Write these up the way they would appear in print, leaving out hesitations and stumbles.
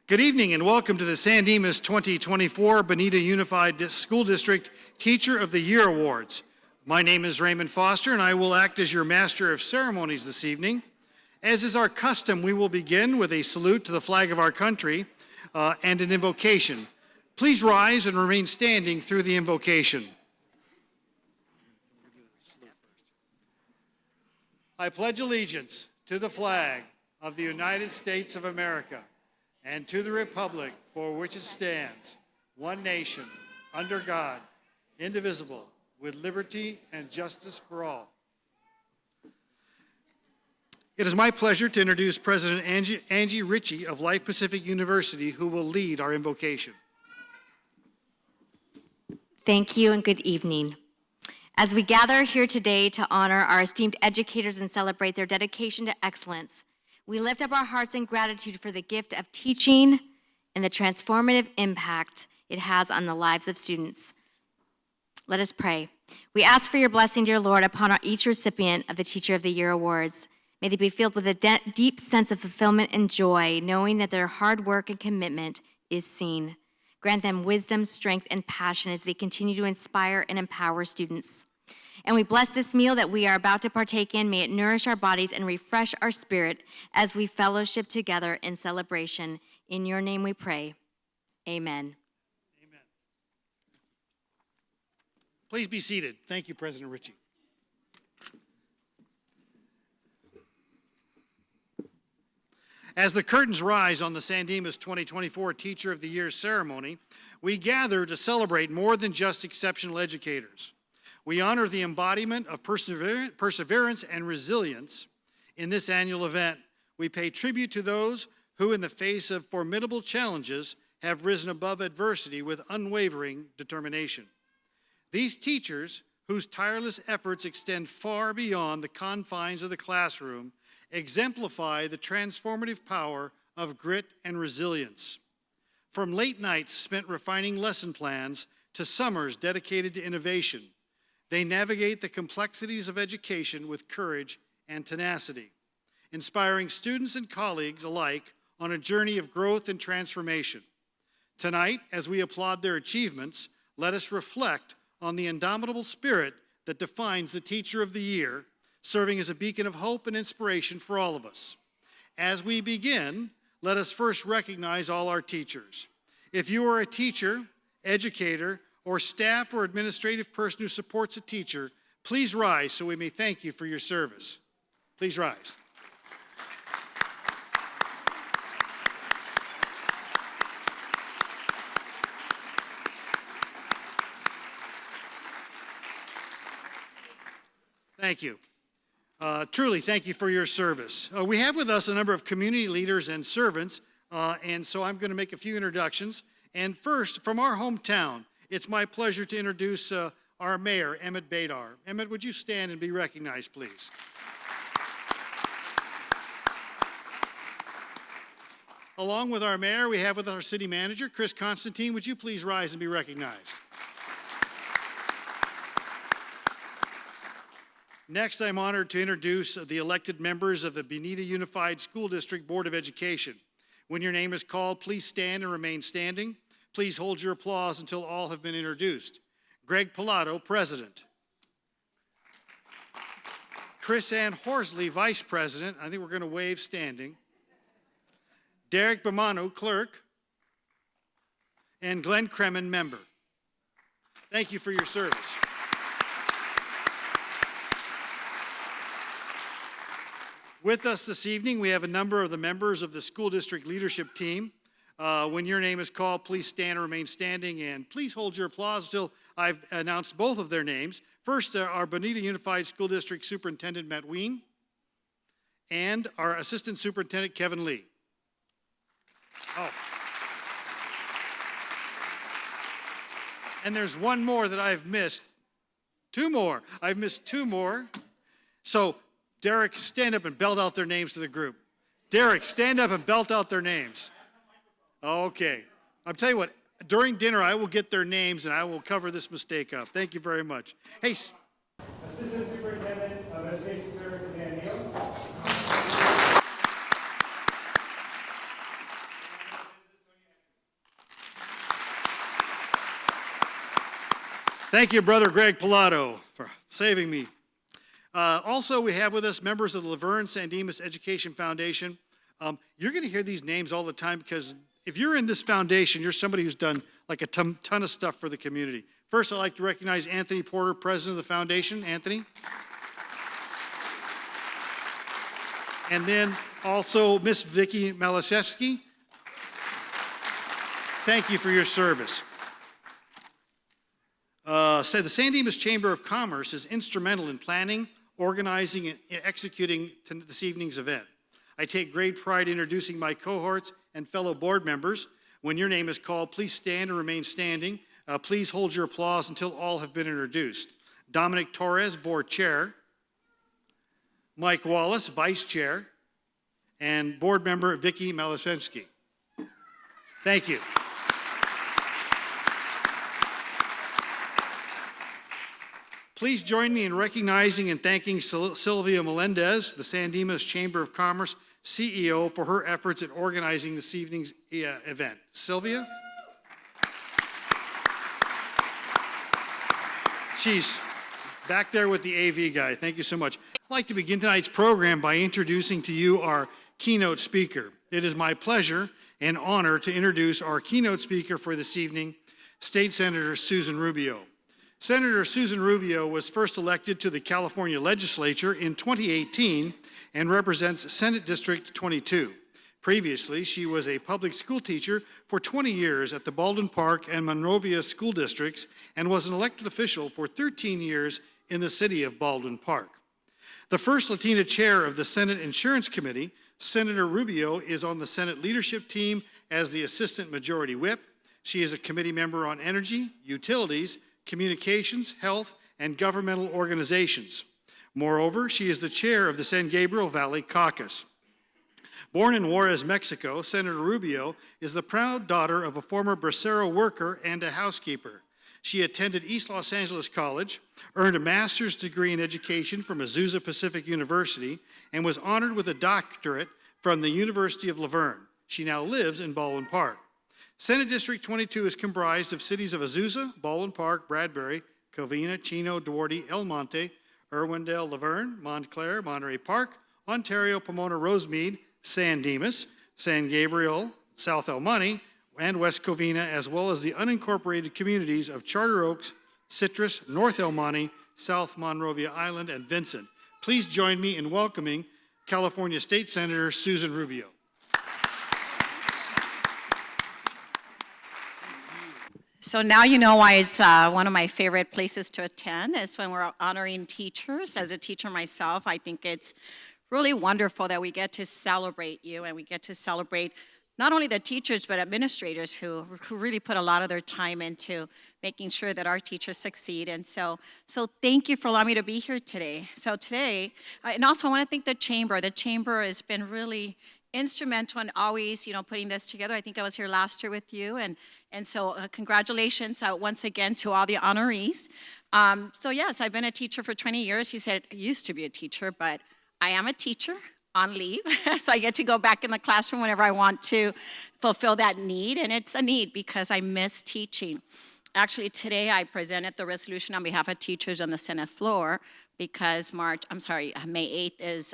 Good evening and welcome to the San Dimas 2024 Bonita Unified School District Teacher of the Year Awards. My name is Raymond Foster and I will act as your Master of Ceremonies this evening. As is our custom, we will begin with a salute to the flag of our country and an invocation. Please rise and remain standing through the invocation. I pledge allegiance to the flag of the United States of America and to the republic for which it stands, one nation, under God, indivisible, with liberty and justice for all. It is my pleasure to introduce President Angie Ritchie of Life Pacific University, who will lead our invocation. Thank you and good evening. As we gather here today to honor our esteemed educators and celebrate their dedication to excellence, we lift up our hearts in gratitude for the gift of teaching and the transformative impact it has on the lives of students. Let us pray. We ask for your blessing, dear Lord, upon each recipient of the Teacher of the Year Awards. May they be filled with a deep sense of fulfillment and joy, knowing that their hard work and commitment is seen. Grant them wisdom, strength, and passion as they continue to inspire and empower students. And we bless this meal that we are about to partake in. May it nourish our bodies and refresh our spirit as we fellowship together in celebration. In your name we pray. Amen. Amen. Please be seated. Thank you, President Ritchie. As the curtains rise on the San Dimas 2024 Teacher of the Year ceremony, we gather to celebrate more than just exceptional educators. We honor the embodiment of perseverance and resilience in this annual event. We pay tribute to those who, in the face of formidable challenges, have risen above adversity with unwavering determination. These teachers, whose tireless efforts extend far beyond the confines of the classroom, exemplify the transformative power of grit and resilience. From late nights spent refining lesson plans to summers dedicated to innovation, they navigate the complexities of education with courage and tenacity, inspiring students and colleagues alike on a journey of growth and transformation. Tonight, as we applaud their achievements, let us reflect on the indomitable spirit that defines the Teacher of the Year, serving as a beacon of hope and inspiration for all of us. As we begin, let us first recognize all our teachers. If you are a teacher, educator, or staff or administrative person who supports a teacher, please rise so we may thank you for your service. Please rise. Thank you. Truly, thank you for your service. We have with us a number of community leaders and servants, and so I'm going to make a few introductions. And first, from our hometown, it's my pleasure to introduce our mayor, Emmett Badar. Emmett, would you stand and be recognized, please? Along with our mayor, we have with our city manager, Chris Constantine. Would you please rise and be recognized? Next, I'm honored to introduce the elected members of the Bonita Unified School District Board of Education. When your name is called, please stand and remain standing. Please hold your applause until all have been introduced. Greg Pilato, President. Chris Ann Horsley, Vice President. I think we're going to wave standing. Derek Bamano, Clerk. And Glenn Kremen, Member. Thank you for your service. With us this evening, we have a number of the members of the school district leadership team. When your name is called, please stand and remain standing, and please hold your applause until I've announced both of their names. First, our Bonita Unified School District Superintendent, Matt Ween, and our Assistant Superintendent, Kevin Lee. Oh. And there's one more that I've missed. Two more. I've missed two more. So, Derek, stand up and belt out their names to the group. Derek, stand up and belt out their names. Okay. I'll tell you what, during dinner, I will get their names and I will cover this mistake up. Thank you very much. Hey. Assistant Superintendent of Education Services, Ann Neal. Thank you, Brother Greg Pilato, for saving me. Also, we have with us members of the Laverne San Dimas Education Foundation. You're going to hear these names all the time because if you're in this foundation, you're somebody who's done like a ton of stuff for the community. First, I'd like to recognize Anthony Porter, president of the foundation. Anthony. And then also Miss Vicki Malashevsky. Thank you for your service. The San Dimas Chamber of Commerce is instrumental in planning, organizing, and executing this evening's event. I take great pride in introducing my cohorts and fellow board members. When your name is called, please stand and remain standing. Please hold your applause until all have been introduced. Dominic Torres, board chair. Mike Wallace, vice chair. And board member Vicki Malashevsky. Thank you. Please join me in recognizing and thanking Sylvia Melendez, the San Dimas Chamber of Commerce CEO, for her efforts in organizing this evening's event. Sylvia? She's back there with the AV guy. Thank you so much. I'd like to begin tonight's program by introducing to you our keynote speaker. It is my pleasure and honor to introduce our keynote speaker for this evening, State Senator Susan Rubio. Senator Susan Rubio was first elected to the California legislature in 2018 and represents Senate District 22. Previously, she was a public school teacher for 20 years at the Baldwin Park and Monrovia school districts and was an elected official for 13 years in the city of Baldwin Park. The first Latina chair of the Senate Insurance Committee, Senator Rubio is on the Senate leadership team as the Assistant Majority Whip. She is a committee member on energy, utilities, communications, health, and governmental organizations. Moreover, she is the chair of the San Gabriel Valley Caucus. Born in Juarez, Mexico, Senator Rubio is the proud daughter of a former bracero worker and a housekeeper. She attended East Los Angeles College, earned a master's degree in education from Azusa Pacific University, and was honored with a doctorate from the University of Laverne. She now lives in Baldwin Park. Senate District 22 is comprised of cities of Azusa, Baldwin Park, Bradbury, Covina, Chino, Duarte, El Monte, Irwindale, Laverne, Montclair, Monterey Park, Ontario, Pomona, Rosemead, San Dimas, San Gabriel, South El Monte, and West Covina, as well as the unincorporated communities of Charter Oaks, Citrus, North El Monte, South Monrovia Island, and Vincent. Please join me in welcoming California State Senator Susan Rubio. So now you know why it's one of my favorite places to attend is when we're honoring teachers. As a teacher myself, I think it's really wonderful that we get to celebrate you and we get to celebrate not only the teachers but administrators who really put a lot of their time into making sure that our teachers succeed. And so thank you for allowing me to be here today. So today, and also I want to thank the chamber. The chamber has been really instrumental in always, putting this together. I think I was here last year with you, and so congratulations once again to all the honorees. So yes, I've been a teacher for 20 years. He said, I used to be a teacher, but I am a teacher on leave, so I get to go back in the classroom whenever I want to fulfill that need, and it's a need because I miss teaching. Actually, today I presented the resolution on behalf of teachers on the Senate floor because May 8th is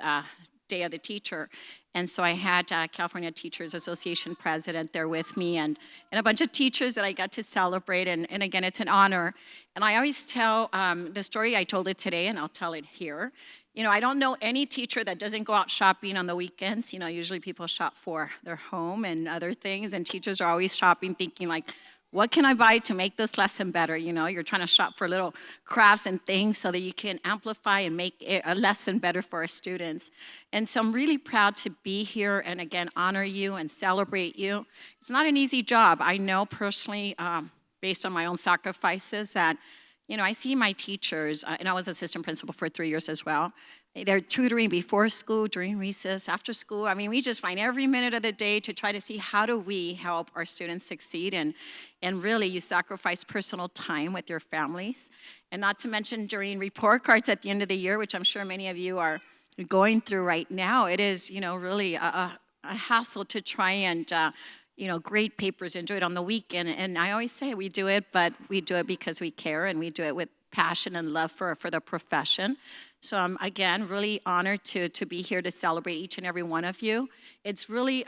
Day of the Teacher. And so I had California Teachers Association president there with me and a bunch of teachers that I got to celebrate. And again, it's an honor. And I always tell the story, I told it today and I'll tell it here. I don't know any teacher that doesn't go out shopping on the weekends. Usually people shop for their home and other things. And teachers are always shopping thinking like, what can I buy to make this lesson better? You're trying to shop for little crafts and things so that you can amplify and make a lesson better for our students. And so I'm really proud to be here and again, honor you and celebrate you. It's not an easy job. I know personally, based on my own sacrifices that, I see my teachers, and I was assistant principal for 3 years as well. They're tutoring before school, during recess, after school. I mean, we just find every minute of the day to try to see how do we help our students succeed. And really, you sacrifice personal time with your families. And not to mention during report cards at the end of the year, which I'm sure many of you are going through right now, it is, really a hassle to try and great papers and do it on the weekend. And I always say we do it, but we do it because we care and we do it with passion and love for the profession. So I'm, again, really honored to be here to celebrate each and every one of you. It's really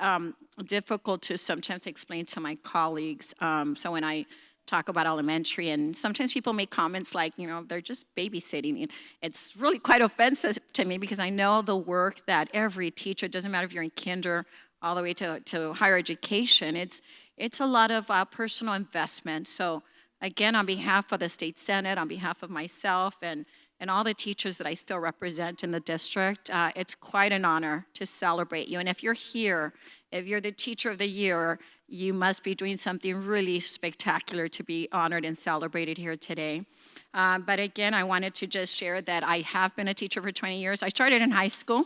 difficult to sometimes explain to my colleagues. So when I talk about elementary, and sometimes people make comments like, they're just babysitting. It's really quite offensive to me because I know the work that every teacher, it doesn't matter if you're in kinder all the way to higher education, it's a lot of personal investment. So again, on behalf of the State Senate, on behalf of myself and all the teachers that I still represent in the district, it's quite an honor to celebrate you. And if you're here, if you're the Teacher of the Year, you must be doing something really spectacular to be honored and celebrated here today. But again, I wanted to just share that I have been a teacher for 20 years. I started in high school,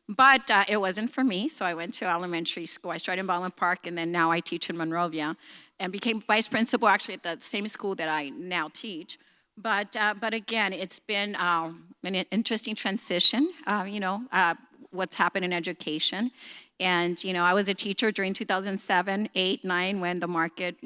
but it wasn't for me, so I went to elementary school. I started in Baldwin Park, and then now I teach in Monrovia, and became vice principal actually at the same school that I now teach. But again, it's been an interesting transition, what's happened in education. And, I was a teacher during 2007, 8, 9, when the market,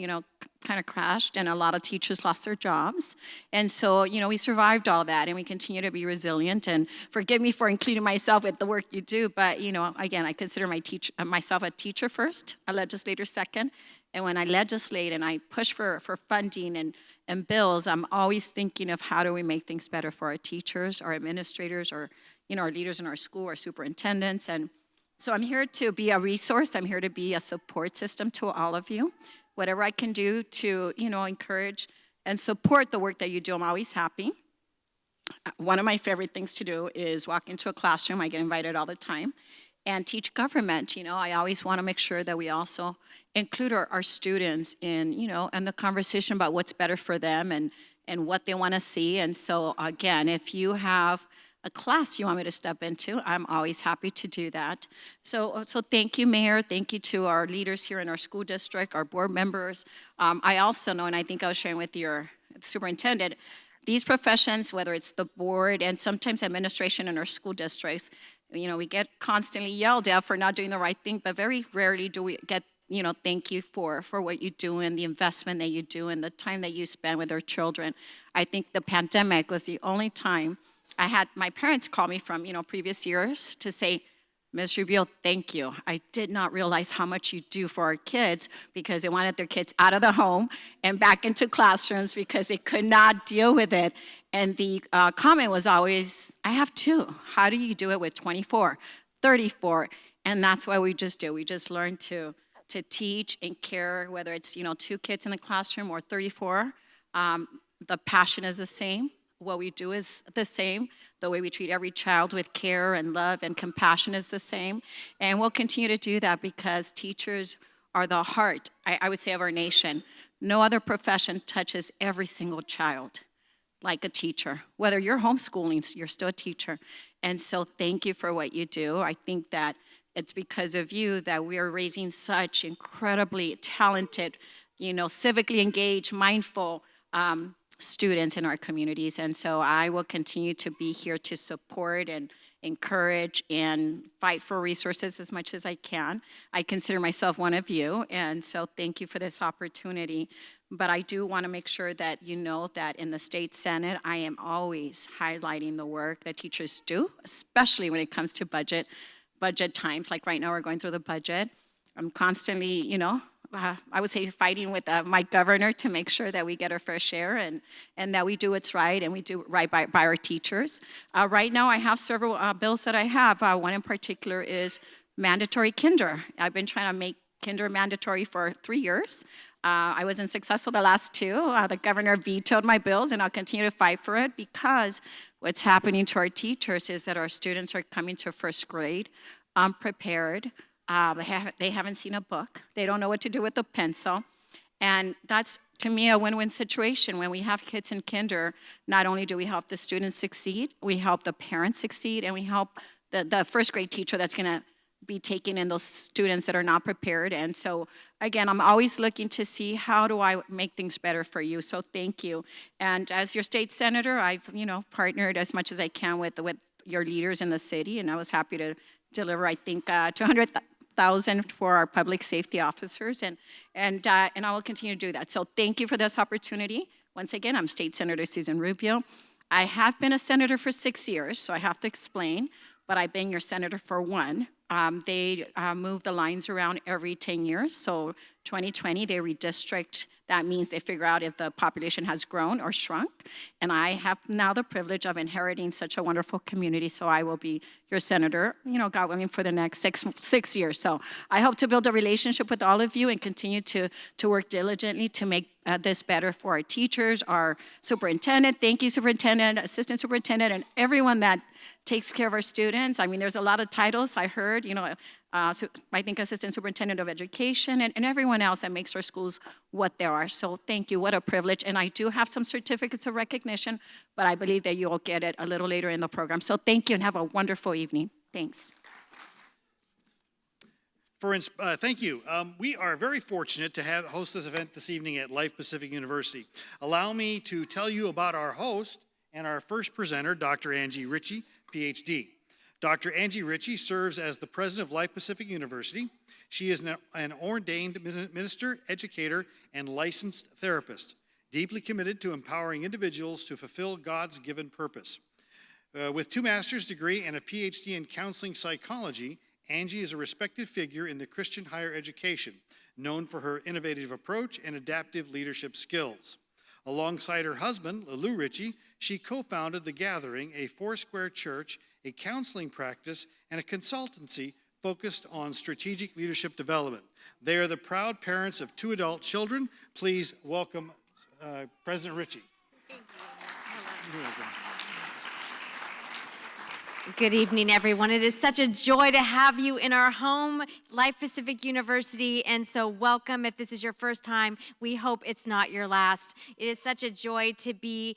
kind of crashed and a lot of teachers lost their jobs. And so, we survived all that and we continue to be resilient. And forgive me for including myself with the work you do, but, again, I consider myself a teacher first, a legislator second. And when I legislate and I push for funding and bills, I'm always thinking of how do we make things better for our teachers, our administrators, or, our leaders in our school, our superintendents. And so I'm here to be a resource. I'm here to be a support system to all of you. Whatever I can do to, encourage and support the work that you do, I'm always happy. One of my favorite things to do is walk into a classroom. I get invited all the time. And teach government. I always want to make sure that we also include our students in, and the conversation about what's better for them and what they want to see. And so, again, if you have a class you want me to step into, I'm always happy to do that. So thank you, Mayor. Thank you to our leaders here in our school district, our board members. I also know, and I think I was sharing with your superintendent, these professions, whether it's the board and sometimes administration in our school districts, we get constantly yelled at for not doing the right thing, but very rarely do we get, thank you for what you do and the investment that you do and the time that you spend with our children. I think the pandemic was the only time I had my parents call me from, previous years to say, Ms. Rubio, thank you. I did not realize how much you do for our kids because they wanted their kids out of the home and back into classrooms because they could not deal with it. And the comment was always, I have 2. How do you do it with 24, 34? And that's what we just do. We just learn to teach and care, whether it's, 2 kids in the classroom or 34. The passion is the same. What we do is the same. The way we treat every child with care and love and compassion is the same. And we'll continue to do that because teachers are the heart, I would say, of our nation. No other profession touches every single child like a teacher. Whether you're homeschooling, you're still a teacher. And so thank you for what you do. I think that it's because of you that we are raising such incredibly talented, civically engaged, mindful students in our communities. And so I will continue to be here to support and encourage and fight for resources as much as I can. I consider myself one of you, and so thank you for this opportunity. But I do want to make sure that you know that in the State Senate, I am always highlighting the work that teachers do, especially when it comes to budget times. Like right now, we're going through the budget. I'm constantly, I would say fighting with my governor to make sure that we get our fair share and that we do what's right and we do right by our teachers. Right now, I have several bills that I have. One in particular is mandatory kinder. I've been trying to make kinder mandatory for 3 years. I wasn't successful the last 2. The governor vetoed my bills, and I'll continue to fight for it because what's happening to our teachers is that our students are coming to first grade unprepared. They haven't seen a book. They don't know what to do with a pencil. And that's, to me, a win-win situation. When we have kids in kinder, not only do we help the students succeed, we help the parents succeed, and we help the first grade teacher that's going to be taking in those students that are not prepared. And so, again, I'm always looking to see how do I make things better for you. So thank you. And as your state senator, I've, partnered as much as I can with your leaders in the city, and I was happy to deliver, I think, 1,000 for our public safety officers, and I will continue to do that. So thank you for this opportunity. Once again, I'm State Senator Susan Rubio. I have been a senator for 6 years, so I have to explain, but I've been your senator for 1. They move the lines around every 10 years, so 2020, they redistrict. That means they figure out if the population has grown or shrunk, and I have now the privilege of inheriting such a wonderful community, so I will be your senator, God willing, for the next six years. So I hope to build a relationship with all of you and continue to work diligently to make this better for our teachers, our superintendent. Thank you, superintendent, assistant superintendent, and everyone that takes care of our students. I mean, there's a lot of titles I heard, so I think assistant superintendent of education and everyone else that makes our schools what they are. So thank you, what a privilege. And I do have some certificates of recognition, but I believe that you'll get it a little later in the program. So thank you and have a wonderful evening. Thanks. Thank you. We are very fortunate to host this event this evening at Life Pacific University. Allow me to tell you about our host and our first presenter, Dr. Angie Ritchie, PhD. Dr. Angie Ritchie serves as the president of Life Pacific University. She is an ordained minister, educator, and licensed therapist, deeply committed to empowering individuals to fulfill God's given purpose. With 2 master's degrees and a PhD in counseling psychology, Angie is a respected figure in the Christian higher education, known for her innovative approach and adaptive leadership skills. Alongside her husband, Lou Ritchie, she co-founded The Gathering, a Foursquare church, a counseling practice, and a consultancy focused on strategic leadership development. They are the proud parents of 2 adult children. Please welcome President Ritchie. Thank you. Good evening, everyone. It is such a joy to have you in our home, Life Pacific University, and so welcome. If this is your first time, we hope it's not your last. It is such a joy to be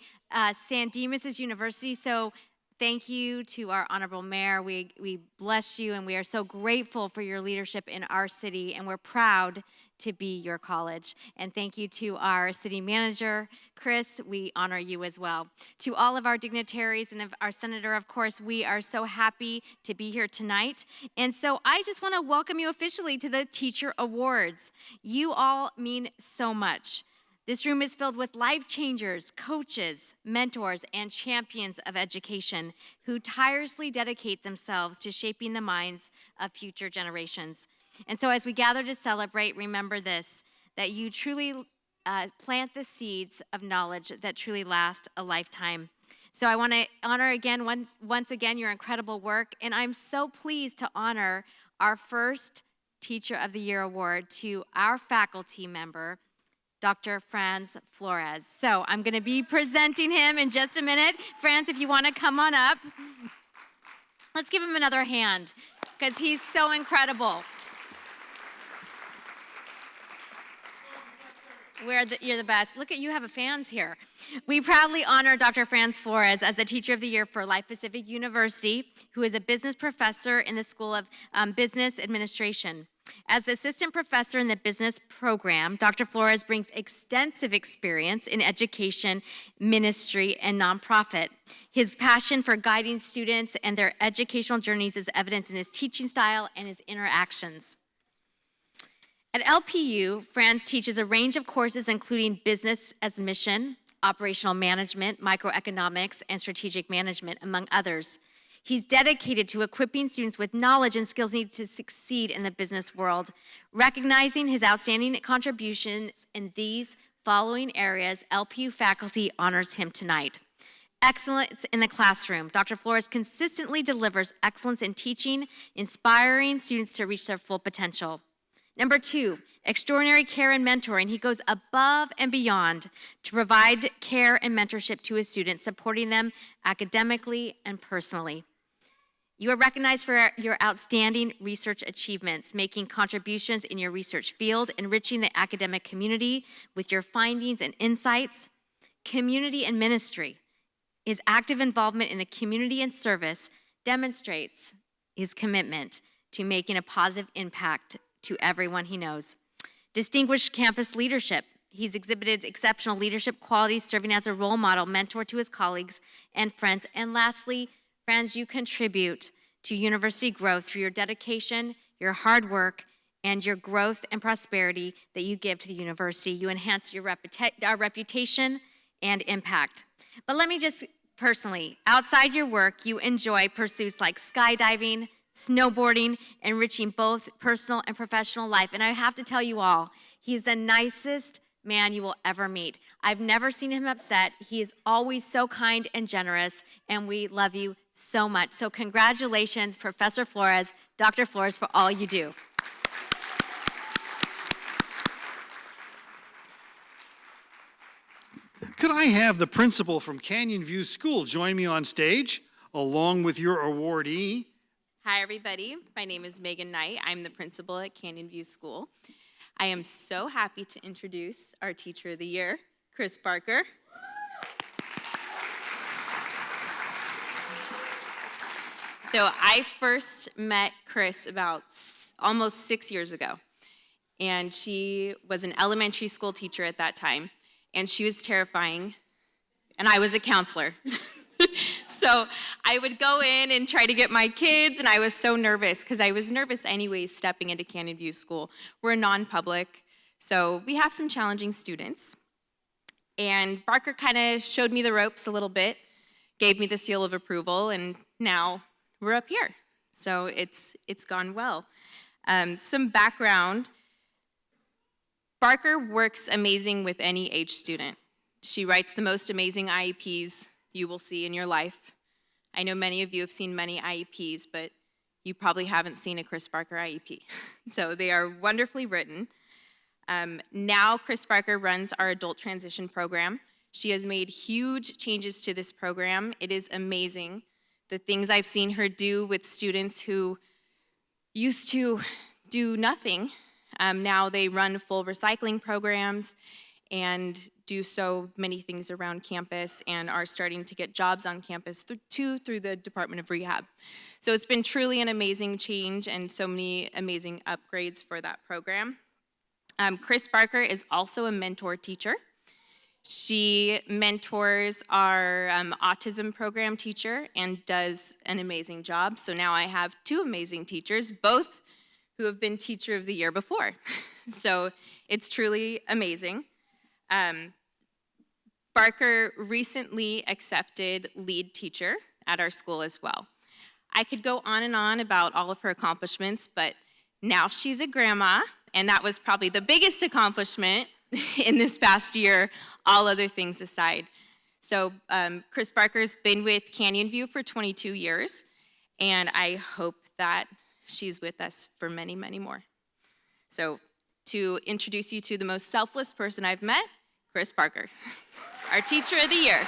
San Dimas' university, so thank you to our honorable mayor. We bless you, and we are so grateful for your leadership in our city, and we're proud to be your college. And thank you to our city manager, Chris. We honor you as well. To all of our dignitaries and our senator, of course, we are so happy to be here tonight. And so I just want to welcome you officially to the Teacher Awards. You all mean so much. This room is filled with life changers, coaches, mentors, and champions of education who tirelessly dedicate themselves to shaping the minds of future generations. And so as we gather to celebrate, remember this, that you truly plant the seeds of knowledge that truly last a lifetime. So I want to honor again, once again, your incredible work, and I'm so pleased to honor our first Teacher of the Year award to our faculty member, Dr. Franz Flores. So I'm going to be presenting him in just a minute. Franz, if you want to come on up. Let's give him another hand because he's so incredible. You're the best. Look at you, have fans here. We proudly honor Dr. Franz Flores as the Teacher of the Year for Life Pacific University, who is a business professor in the School of Business Administration. As assistant professor in the business program, Dr. Flores brings extensive experience in education, ministry, and nonprofit. His passion for guiding students and their educational journeys is evidenced in his teaching style and his interactions. At LPU, Franz teaches a range of courses including business as mission, operational management, microeconomics, and strategic management, among others. He's dedicated to equipping students with knowledge and skills needed to succeed in the business world. Recognizing his outstanding contributions in these following areas, LPU faculty honors him tonight. Excellence in the classroom. Dr. Flores consistently delivers excellence in teaching, inspiring students to reach their full potential. Number 2, extraordinary care and mentoring. He goes above and beyond to provide care and mentorship to his students, supporting them academically and personally. You are recognized for your outstanding research achievements, making contributions in your research field, enriching the academic community with your findings and insights. Community and ministry. His active involvement in the community and service demonstrates his commitment to making a positive impact to everyone he knows. Distinguished campus leadership. He's exhibited exceptional leadership qualities, serving as a role model, mentor to his colleagues and friends. And lastly, Franz, you contribute to university growth through your dedication, your hard work, and your growth and prosperity that you give to the university. You enhance your reputation and impact. But let me just personally, outside your work, you enjoy pursuits like skydiving, snowboarding, enriching both personal and professional life. And I have to tell you all, he's the nicest man you will ever meet. I've never seen him upset. He is always so kind and generous, and we love you so much. So congratulations, Professor Flores, Dr. Flores, for all you do. Could I have the principal from Canyon View School join me on stage, along with your awardee? Hi, everybody. My name is Megan Knight. I'm the principal at Canyon View School. I am so happy to introduce our Teacher of the Year, Chris Barker. So I first met Chris about almost 6 years ago, and she was an elementary school teacher at that time, and she was terrifying, and I was a counselor. So I would go in and try to get my kids, and I was so nervous because I was nervous anyways stepping into Canyon View School. We're non-public, so we have some challenging students. And Barker kind of showed me the ropes a little bit, gave me the seal of approval, and now we're up here. So it's gone well. Some background. Barker works amazing with any age student. She writes the most amazing IEPs you will see in your life. I know many of you have seen many IEPs, but you probably haven't seen a Chris Barker IEP. So they are wonderfully written. Now Chris Barker runs our adult transition program. She has made huge changes to this program. It is amazing. The things I've seen her do with students who used to do nothing. Now they run full recycling programs and do so many things around campus and are starting to get jobs on campus through the Department of Rehab. So it's been truly an amazing change and so many amazing upgrades for that program. Chris Barker is also a mentor teacher. She mentors our autism program teacher and does an amazing job. So now I have two amazing teachers, both who have been Teacher of the Year before. So it's truly amazing. Barker recently accepted lead teacher at our school as well. I could go on and on about all of her accomplishments, but now she's a grandma, and that was probably the biggest accomplishment in this past year, all other things aside. So Chris Barker's been with Canyon View for 22 years, and I hope that she's with us for many, many more. So to introduce you to the most selfless person I've met, Chris Barker, our Teacher of the Year.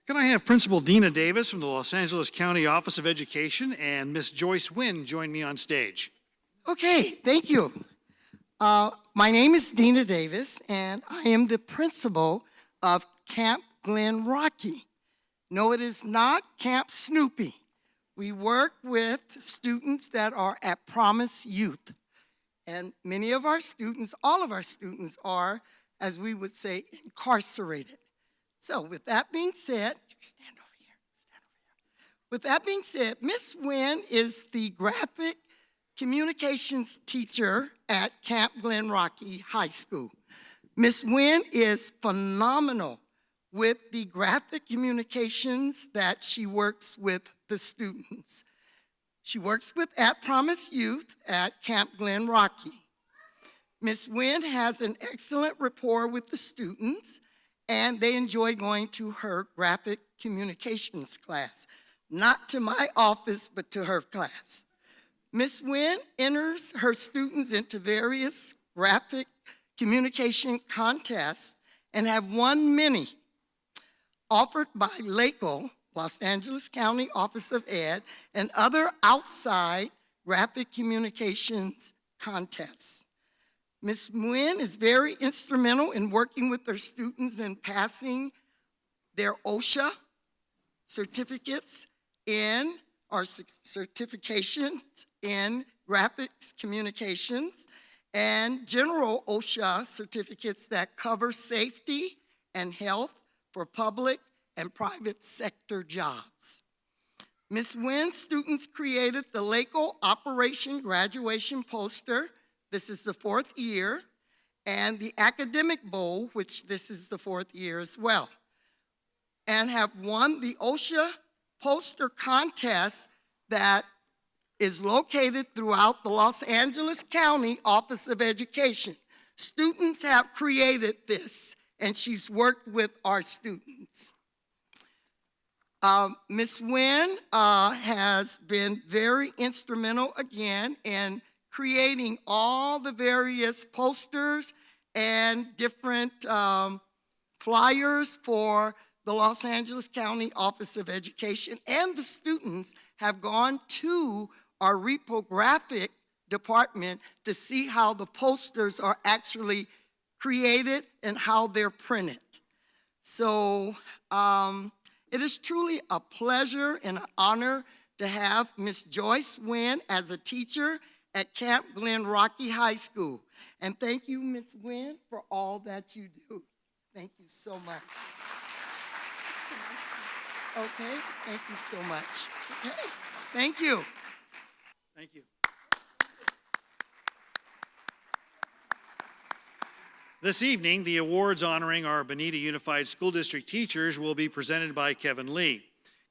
Can I have Principal Dina Davis from the Los Angeles County Office of Education and Miss Joyce Wynn join me on stage? Okay, thank you. My name is Dina Davis, and I am the principal of Camp Glen Rocky. No, it is not Camp Snoopy. We work with students that are at Promise Youth. And many of our students, all of our students are, as we would say, incarcerated. So with that being said, you can stand over here, stand over here. With that being said, Miss Wynn is the graphic communications teacher at Camp Glen Rocky High School. Miss Wynn is phenomenal with the graphic communications that she works with the students. She works with At Promise Youth at Camp Glen Rocky. Miss Wynn has an excellent rapport with the students, and they enjoy going to her graphic communications class. Not to my office, but to her class. Miss Wynn enters her students into various graphic communication contests and have won many, offered by LACO, Los Angeles County Office of Ed, and other outside graphic communications contests. Ms. Nguyen is very instrumental in working with their students in passing their OSHA certificates or certifications in graphics communications, and general OSHA certificates that cover safety and health for public and private sector jobs. Ms. Nguyen's students created the LACO Operation Graduation poster. This is the 4th year, and the Academic Bowl, which this is the 4th year as well, and have won the OSHA poster contest that is located throughout the Los Angeles County Office of Education. Students have created this, and she's worked with our students. Ms. Nguyen has been very instrumental again in creating all the various posters and different flyers for the Los Angeles County Office of Education, and the students have gone to our reprographic department to see how the posters are actually created and how they're printed. So it is truly a pleasure and an honor to have Ms. Joyce Nguyen as a teacher at Camp Glen Rocky High School. And thank you, Ms. Nguyen, for all that you do. Thank you so much. Okay, thank you so much. Okay, thank you. Thank you. This evening, the awards honoring our Bonita Unified School District teachers will be presented by Kevin Lee.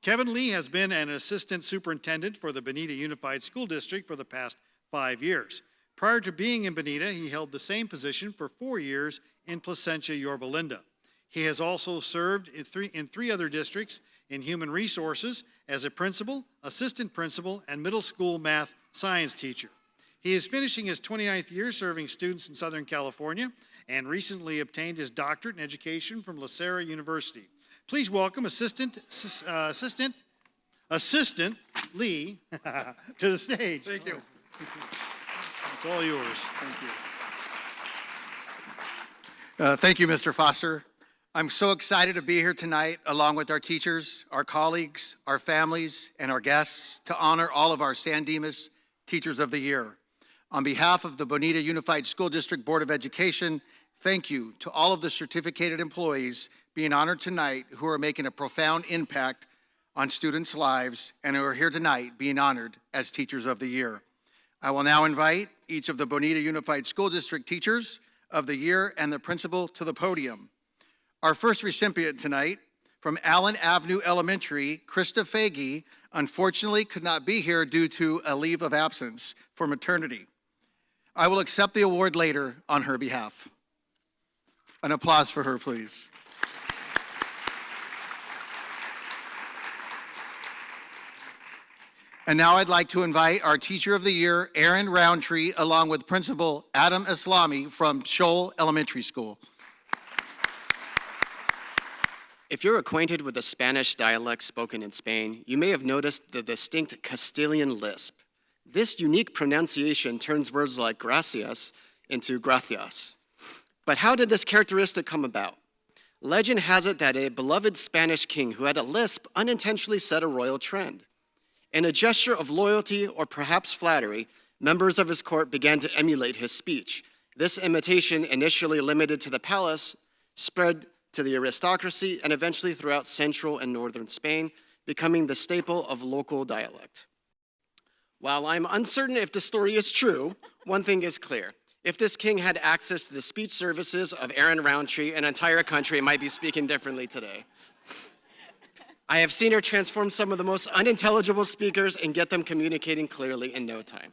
Kevin Lee has been an assistant superintendent for the Bonita Unified School District for the past 5 years. Prior to being in Bonita, he held the same position for 4 years in Placentia, Yorba Linda. He has also served in three other districts in human resources as a principal, assistant principal, and middle school math science teacher. He is finishing his 29th year serving students in Southern California and recently obtained his doctorate in education from La Salle University. Please welcome Assistant Lee to the stage. Thank you. It's all yours. Thank you. Thank you, Mr. Foster. I'm so excited to be here tonight along with our teachers, our colleagues, our families, and our guests to honor all of our San Dimas Teachers of the Year. On behalf of the Bonita Unified School District Board of Education, thank you to all of the certificated employees being honored tonight who are making a profound impact on students' lives and who are here tonight being honored as Teachers of the Year. I will now invite each of the Bonita Unified School District Teachers of the Year and the principal to the podium. Our first recipient tonight, from Allen Avenue Elementary, Krista Fagey, unfortunately could not be here due to a leave of absence for maternity. I will accept the award later on her behalf. An applause for her, please. And now I'd like to invite our Teacher of the Year, Aaron Roundtree, along with Principal Adam Islami from Shoal Elementary School. If you're acquainted with the Spanish dialect spoken in Spain, you may have noticed the distinct Castilian lisp. This unique pronunciation turns words like gracias into gracias. But how did this characteristic come about? Legend has it that a beloved Spanish king who had a lisp unintentionally set a royal trend. In a gesture of loyalty or perhaps flattery, members of his court began to emulate his speech. This imitation, initially limited to the palace, spread to the aristocracy and eventually throughout central and northern Spain, becoming the staple of local dialect. While I'm uncertain if the story is true, one thing is clear. If this king had access to the speech services of Aaron Roundtree, an entire country might be speaking differently today. I have seen her transform some of the most unintelligible speakers and get them communicating clearly in no time.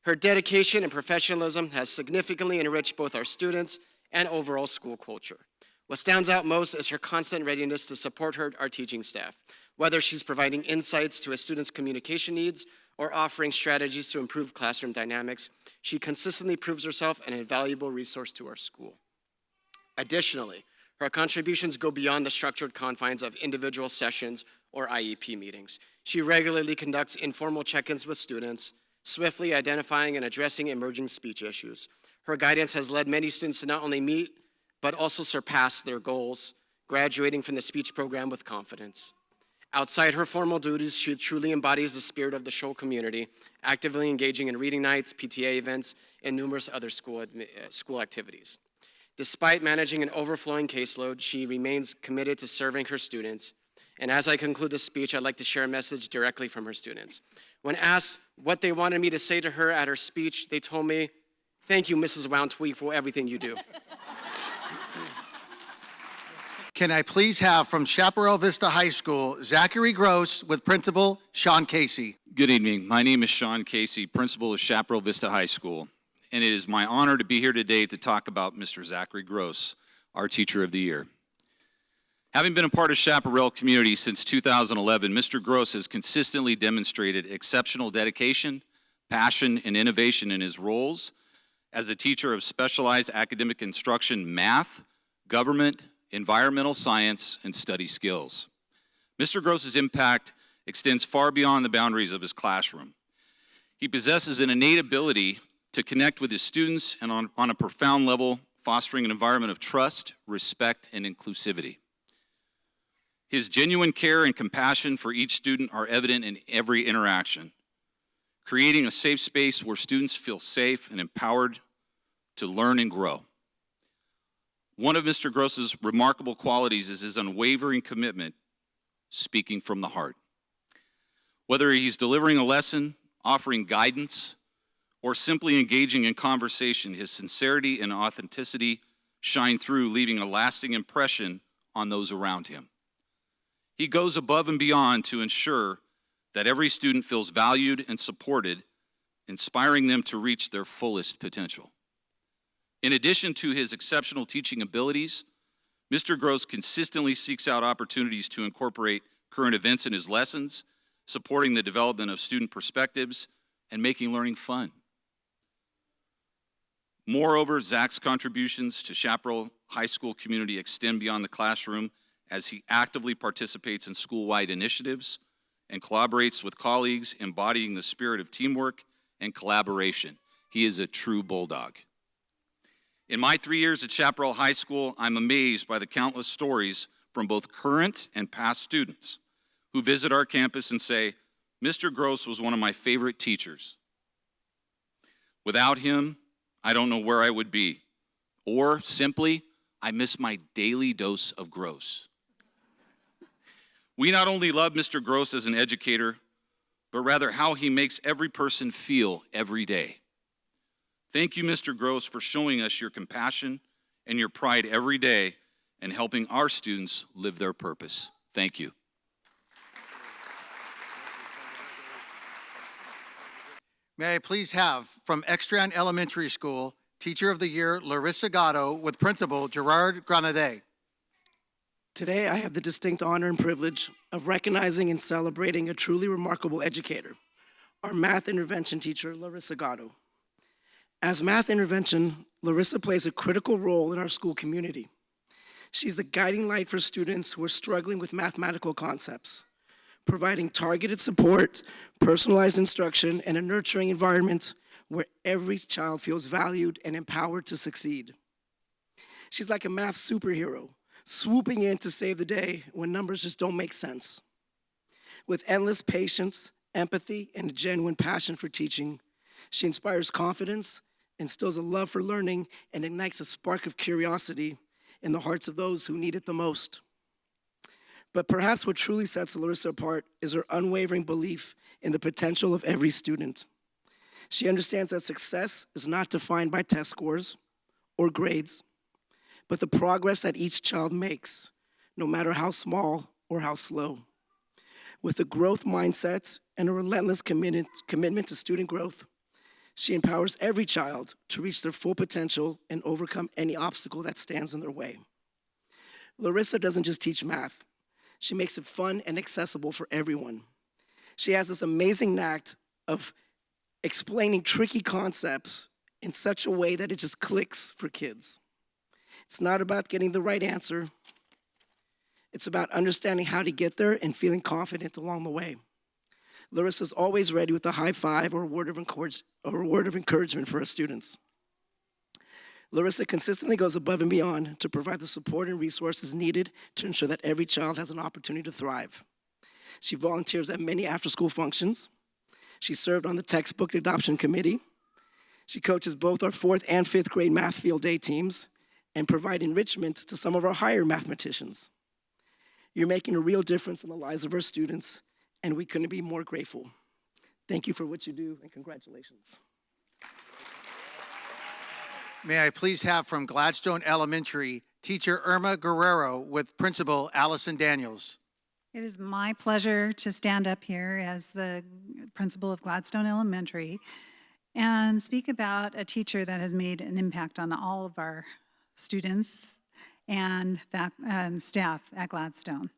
Her dedication and professionalism has significantly enriched both our students and overall school culture. What stands out most is her constant readiness to support our teaching staff, whether she's providing insights to a student's communication needs or offering strategies to improve classroom dynamics. She consistently proves herself an invaluable resource to our school. Additionally, her contributions go beyond the structured confines of individual sessions or IEP meetings. She regularly conducts informal check-ins with students, swiftly identifying and addressing emerging speech issues. Her guidance has led many students to not only meet, but also surpass their goals, graduating from the speech program with confidence. Outside her formal duties, she truly embodies the spirit of the Shoal community, actively engaging in reading nights, PTA events, and numerous other school activities. Despite managing an overflowing caseload, she remains committed to serving her students. And as I conclude this speech, I'd like to share a message directly from her students. When asked what they wanted me to say to her at her speech, they told me, "Thank you, Mrs. Wountweek, for everything you do." Can I please have from Chaparral Vista High School, Zachary Gross with Principal Sean Casey. Good evening. My name is Sean Casey, principal of Chaparral Vista High School, and it is my honor to be here today to talk about Mr. Zachary Gross, our Teacher of the Year. Having been a part of Chaparral community since 2011, Mr. Gross has consistently demonstrated exceptional dedication, passion, and innovation in his roles as a teacher of specialized academic instruction, math, government, environmental science, and study skills. Mr. Gross's impact extends far beyond the boundaries of his classroom. He possesses an innate ability to connect with his students and on a profound level, fostering an environment of trust, respect, and inclusivity. His genuine care and compassion for each student are evident in every interaction, creating a safe space where students feel safe and empowered to learn and grow. One of Mr. Gross's remarkable qualities is his unwavering commitment, speaking from the heart. Whether he's delivering a lesson, offering guidance, or simply engaging in conversation, his sincerity and authenticity shine through, leaving a lasting impression on those around him. He goes above and beyond to ensure that every student feels valued and supported, inspiring them to reach their fullest potential. In addition to his exceptional teaching abilities, Mr. Gross consistently seeks out opportunities to incorporate current events in his lessons, supporting the development of student perspectives and making learning fun. Moreover, Zach's contributions to Chaparral High School community extend beyond the classroom as he actively participates in school-wide initiatives and collaborates with colleagues, embodying the spirit of teamwork and collaboration. He is a true bulldog. In my 3 years at Chaparral High School, I'm amazed by the countless stories from both current and past students who visit our campus and say, "Mr. Gross was one of my favorite teachers. Without him, I don't know where I would be." Or simply, "I miss my daily dose of Gross." We not only love Mr. Gross as an educator, but rather how he makes every person feel every day. Thank you, Mr. Gross, for showing us your compassion and your pride every day and helping our students live their purpose. Thank you. May I please have from Extran Elementary School, Teacher of the Year, Larissa Gatto with Principal Gerard Granaday. Today, I have the distinct honor and privilege of recognizing and celebrating a truly remarkable educator, our math intervention teacher, Larissa Gatto. As math intervention, Larissa plays a critical role in our school community. She's the guiding light for students who are struggling with mathematical concepts, providing targeted support, personalized instruction, and a nurturing environment where every child feels valued and empowered to succeed. She's like a math superhero, swooping in to save the day when numbers just don't make sense. With endless patience, empathy, and a genuine passion for teaching, she inspires confidence, instills a love for learning, and ignites a spark of curiosity in the hearts of those who need it the most. But perhaps what truly sets Larissa apart is her unwavering belief in the potential of every student. She understands that success is not defined by test scores or grades, but the progress that each child makes, no matter how small or how slow. With a growth mindset and a relentless commitment to student growth, she empowers every child to reach their full potential and overcome any obstacle that stands in their way. Larissa doesn't just teach math. She makes it fun and accessible for everyone. She has this amazing knack of explaining tricky concepts in such a way that it just clicks for kids. It's not about getting the right answer. It's about understanding how to get there and feeling confident along the way. Larissa's always ready with a high five or a word of encouragement for her students. Larissa consistently goes above and beyond to provide the support and resources needed to ensure that every child has an opportunity to thrive. She volunteers at many after-school functions. She served on the textbook adoption committee. She coaches both our 4th and 5th grade math field day teams and provide enrichment to some of our higher mathematicians. You're making a real difference in the lives of our students, and we couldn't be more grateful. Thank you for what you do, and congratulations. May I please have from Gladstone Elementary, teacher Irma Guerrero with principal Allison Daniels. It is my pleasure to stand up here as the principal of Gladstone Elementary and speak about a teacher that has made an impact on all of our students and staff at Gladstone.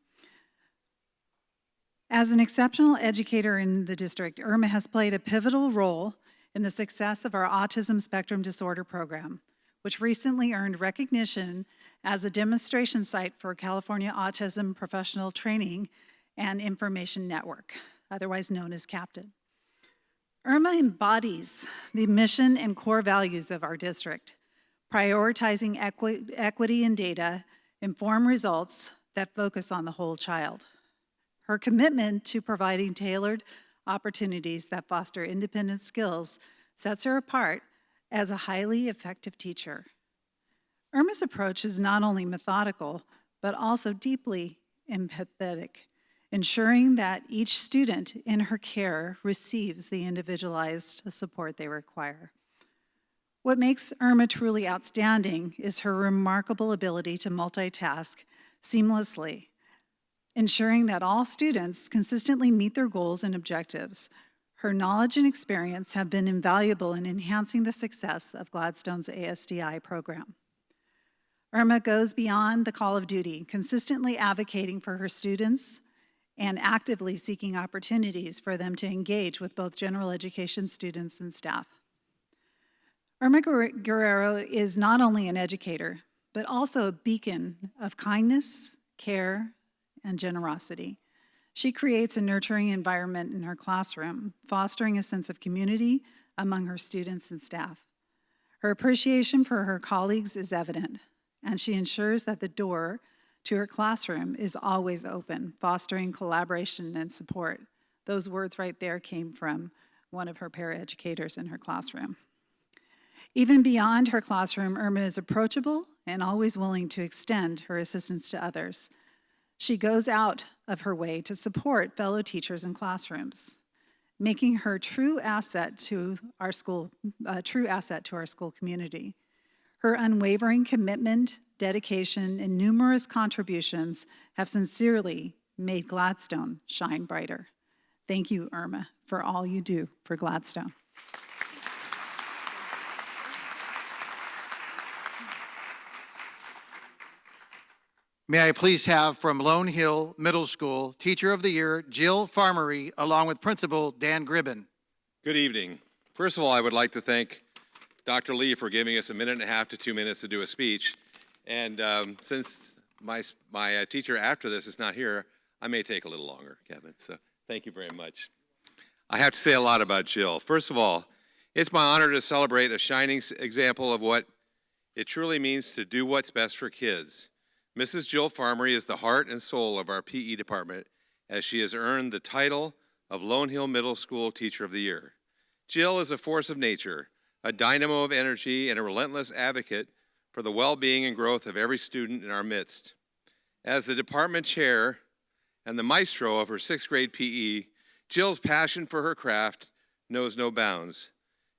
As an exceptional educator in the district, Irma has played a pivotal role in the success of our autism spectrum disorder program, which recently earned recognition as a demonstration site for California Autism Professional Training and Information Network, otherwise known as CAPTID. Irma embodies the mission and core values of our district, prioritizing equity in data, informed results that focus on the whole child. Her commitment to providing tailored opportunities that foster independent skills sets her apart as a highly effective teacher. Irma's approach is not only methodical, but also deeply empathetic, ensuring that each student in her care receives the individualized support they require. What makes Irma truly outstanding is her remarkable ability to multitask seamlessly, ensuring that all students consistently meet their goals and objectives. Her knowledge and experience have been invaluable in enhancing the success of Gladstone's ASDI program. Irma goes beyond the call of duty, consistently advocating for her students and actively seeking opportunities for them to engage with both general education students and staff. Irma Guerrero is not only an educator, but also a beacon of kindness, care, and generosity. She creates a nurturing environment in her classroom, fostering a sense of community among her students and staff. Her appreciation for her colleagues is evident, and she ensures that the door to her classroom is always open, fostering collaboration and support. Those words right there came from one of her paraeducators in her classroom. Even beyond her classroom, Irma is approachable and always willing to extend her assistance to others. She goes out of her way to support fellow teachers in classrooms, making her a true asset to our school community. Her unwavering commitment, dedication, and numerous contributions have sincerely made Gladstone shine brighter. Thank you, Irma, for all you do for Gladstone. May I please have from Lone Hill Middle School, Teacher of the Year, Jill Farmery, along with Principal Dan Gribben. Good evening. First of all, I would like to thank Dr. Lee for giving us 1.5 to 2 minutes to do a speech. And since my teacher after this is not here, I may take a little longer, Kevin. So thank you very much. I have to say a lot about Jill. First of all, it's my honor to celebrate a shining example of what it truly means to do what's best for kids. Mrs. Jill Farmery is the heart and soul of our PE department, as she has earned the title of Lone Hill Middle School Teacher of the Year. Jill is a force of nature, a dynamo of energy, and a relentless advocate for the well-being and growth of every student in our midst. As the department chair and the maestro of her 6th grade PE, Jill's passion for her craft knows no bounds.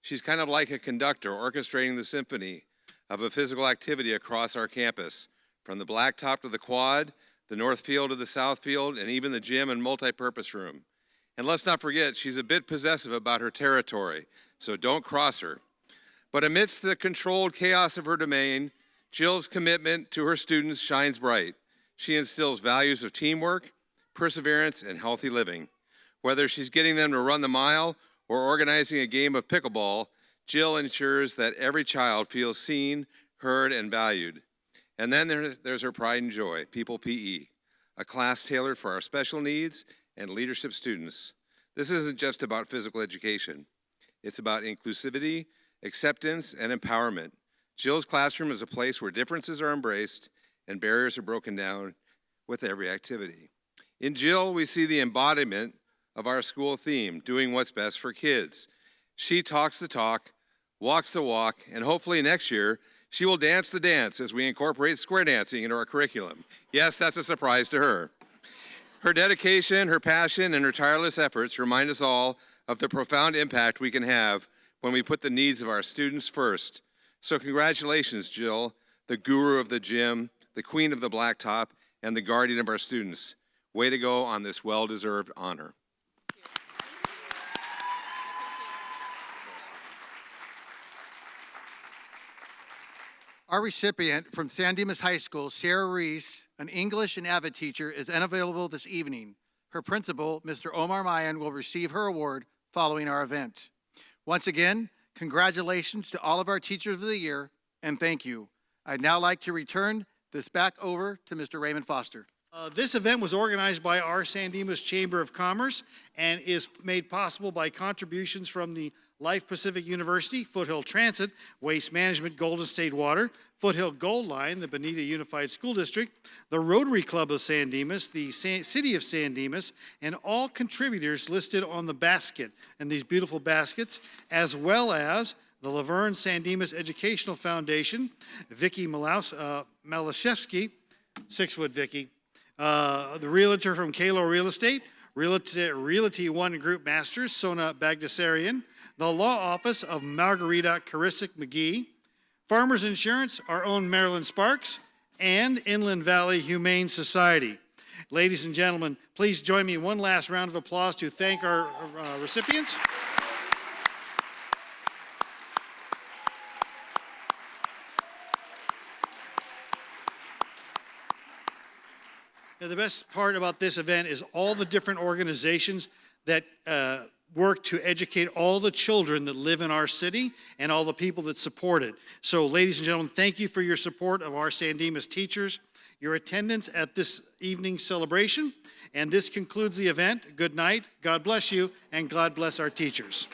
She's kind of like a conductor orchestrating the symphony of a physical activity across our campus, from the blacktop to the quad, the north field to the south field, and even the gym and multi-purpose room. And let's not forget, she's a bit possessive about her territory, so don't cross her. But amidst the controlled chaos of her domain, Jill's commitment to her students shines bright. She instills values of teamwork, perseverance, and healthy living. Whether she's getting them to run the mile or organizing a game of pickleball, Jill ensures that every child feels seen, heard, and valued. And then there's her pride and joy, People PE, a class tailored for our special needs and leadership students. This isn't just about physical education. It's about inclusivity, acceptance, and empowerment. Jill's classroom is a place where differences are embraced and barriers are broken down with every activity. In Jill, we see the embodiment of our school theme, doing what's best for kids. She talks the talk, walks the walk, and hopefully next year, she will dance the dance as we incorporate square dancing into our curriculum. Yes, that's a surprise to her. Her dedication, her passion, and her tireless efforts remind us all of the profound impact we can have when we put the needs of our students first. So congratulations, Jill, the guru of the gym, the queen of the blacktop, and the guardian of our students. Way to go on this well-deserved honor. Our recipient from San Dimas High School, Sarah Reese, an English and AVID teacher, is unavailable this evening. Her principal, Mr. Omar Mayan, will receive her award following our event. Once again, congratulations to all of our Teachers of the Year, and thank you. I'd now like to return this back over to Mr. Raymond Foster. This event was organized by our San Dimas Chamber of Commerce and is made possible by contributions from the Life Pacific University, Foothill Transit, Waste Management, Golden State Water, Foothill Gold Line, the Bonita Unified School District, the Rotary Club of San Dimas, the City of San Dimas, and all contributors listed on the basket, and these beautiful baskets, as well as the Laverne San Dimas Educational Foundation, Vicki Malashevsky, 6-foot Vicki, the realtor from Kalo Real Estate, Realty One Group Masters, Sona Bagdasarian, the law office of Margarita Karisic McGee, Farmers Insurance, our own Marilyn Sparks, and Inland Valley Humane Society. Ladies and gentlemen, please join me in one last round of applause to thank our recipients. Now, the best part about this event is all the different organizations that work to educate all the children that live in our city and all the people that support it. So, ladies and gentlemen, thank you for your support of our San Dimas teachers, your attendance at this evening's celebration, and this concludes the event. Good night, God bless you, and God bless our teachers.